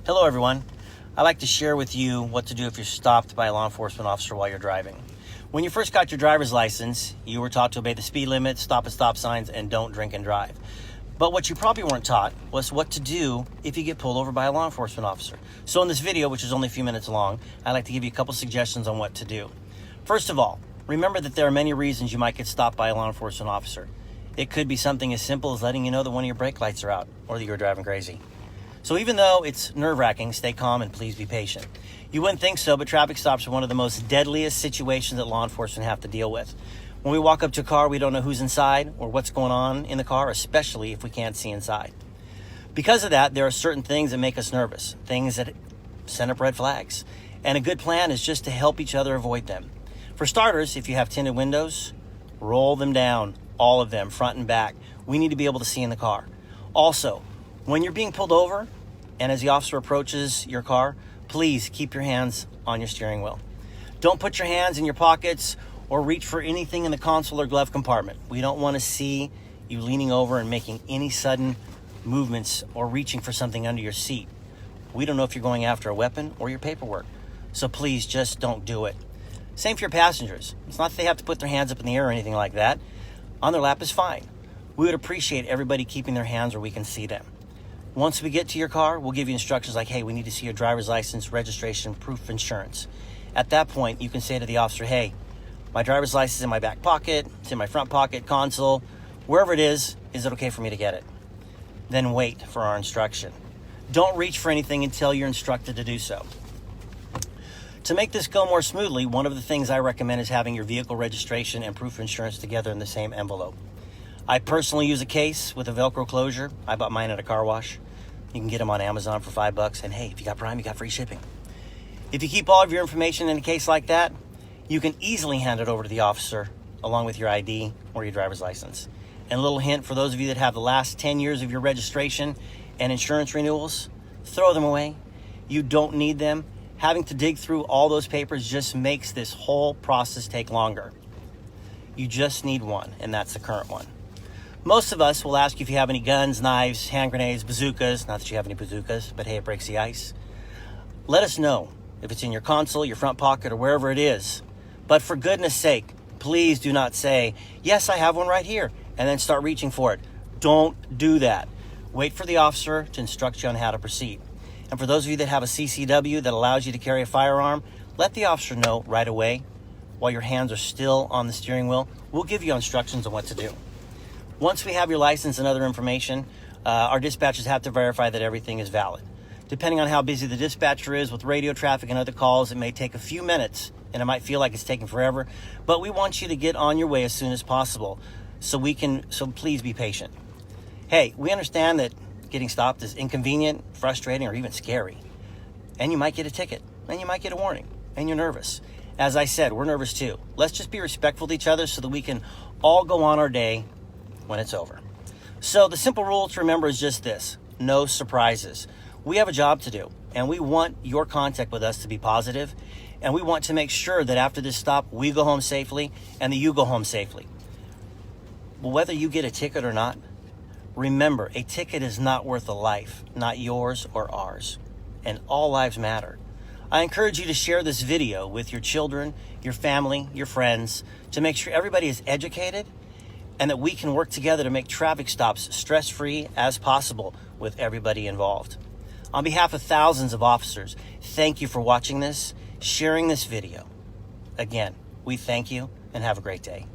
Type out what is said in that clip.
Hello everyone. I'd like to share with you what to do if you're stopped by a law enforcement officer while you're driving. When you first got your driver's license, you were taught to obey the speed limit, stop at stop signs, and don't drink and drive. But what you probably weren't taught was what to do if you get pulled over by a law enforcement officer. So in this video, which is only a few minutes long, I'd like to give you a couple suggestions on what to do. First of all, remember that there are many reasons you might get stopped by a law enforcement officer. It could be something as simple as letting you know that one of your brake lights are out or that you're driving crazy. So even though it's nerve-wracking, stay calm and please be patient. You wouldn't think so, but traffic stops are one of the most deadliest situations that law enforcement have to deal with. When we walk up to a car, we don't know who's inside or what's going on in the car, especially if we can't see inside. Because of that, there are certain things that make us nervous, things that send up red flags. And a good plan is just to help each other avoid them. For starters, if you have tinted windows, roll them down, all of them, front and back. We need to be able to see in the car. Also, when you're being pulled over and as the officer approaches your car, please keep your hands on your steering wheel. Don't put your hands in your pockets or reach for anything in the console or glove compartment. We don't want to see you leaning over and making any sudden movements or reaching for something under your seat. We don't know if you're going after a weapon or your paperwork, so please just don't do it. Same for your passengers. It's not that they have to put their hands up in the air or anything like that. On their lap is fine. We would appreciate everybody keeping their hands where we can see them. Once we get to your car, we'll give you instructions like, hey, we need to see your driver's license, registration, proof of insurance. At that point, you can say to the officer, hey, my driver's license is in my back pocket, it's in my front pocket, console, wherever it is it okay for me to get it? Then wait for our instruction. Don't reach for anything until you're instructed to do so. To make this go more smoothly, one of the things I recommend is having your vehicle registration and proof of insurance together in the same envelope. I personally use a case with a Velcro closure. I bought mine at a car wash. You can get them on Amazon for $5. And hey, if you got Prime, you got free shipping. If you keep all of your information in a case like that, you can easily hand it over to the officer along with your ID or your driver's license. And a little hint for those of you that have the last 10 years of your registration and insurance renewals, throw them away. You don't need them. Having to dig through all those papers just makes this whole process take longer. You just need one, and that's the current one. Most of us will ask you if you have any guns, knives, hand grenades, bazookas. Not that you have any bazookas, but hey, it breaks the ice. Let us know if it's in your console, your front pocket, or wherever it is. But for goodness sake, please do not say, yes, I have one right here, and then start reaching for it. Don't do that. Wait for the officer to instruct you on how to proceed. And for those of you that have a CCW that allows you to carry a firearm, let the officer know right away while your hands are still on the steering wheel. We'll give you instructions on what to do. Once we have your license and other information, our dispatchers have to verify that everything is valid. Depending on how busy the dispatcher is with radio traffic and other calls, it may take a few minutes and it might feel like it's taking forever, but we want you to get on your way as soon as possible so please be patient. Hey, we understand that getting stopped is inconvenient, frustrating, or even scary. And you might get a ticket, and you might get a warning, and you're nervous. As I said, we're nervous too. Let's just be respectful to each other so that we can all go on our day when it's over. So the simple rule to remember is just this: no surprises. We have a job to do, and we want your contact with us to be positive, and we want to make sure that after this stop, we go home safely and that you go home safely. Well, whether you get a ticket or not, remember, a ticket is not worth a life, not yours or ours, and all lives matter. I encourage you to share this video with your children, your family, your friends, to make sure everybody is educated and that we can work together to make traffic stops stress-free as possible with everybody involved. On behalf of thousands of officers, thank you for watching this, sharing this video. Again, we thank you and have a great day.